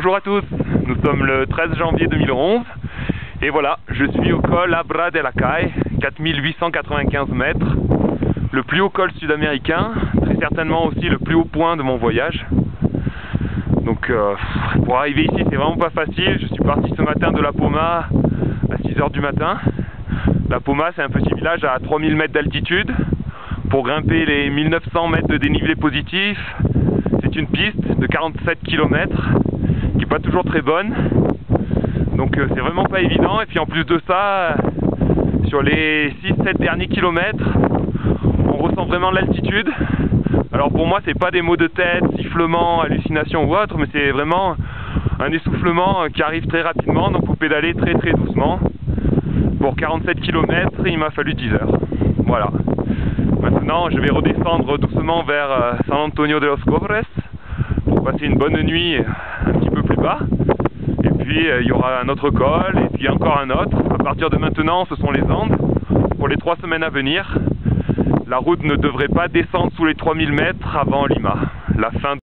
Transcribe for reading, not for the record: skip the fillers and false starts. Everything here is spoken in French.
Bonjour à tous, nous sommes le 13 janvier 2011 et voilà, je suis au col Abra de la Caille, 4895 mètres, le plus haut col sud-américain, très certainement aussi le plus haut point de mon voyage. Donc pour arriver ici c'est vraiment pas facile, je suis parti ce matin de La Poma à 6 h du matin. La Poma c'est un petit village à 3000 mètres d'altitude. Pour grimper les 1900 mètres de dénivelé positif, c'est une piste de 47 km qui n'est pas toujours très bonne. Donc c'est vraiment pas évident. Et puis en plus de ça, sur les 6-7 derniers kilomètres, on ressent vraiment l'altitude. Alors pour moi c'est pas des maux de tête, sifflements, hallucinations ou autre, mais c'est vraiment un essoufflement qui arrive très rapidement, donc faut pédaler très très doucement. Pour 47 km, il m'a fallu 10 heures. Voilà. Maintenant, je vais redescendre doucement vers San Antonio de los Cobres pour passer une bonne nuit un petit peu plus bas. Et puis, il y aura un autre col, et puis encore un autre. À partir de maintenant, ce sont les Andes. Pour les 3 semaines à venir, la route ne devrait pas descendre sous les 3000 mètres avant Lima. La fin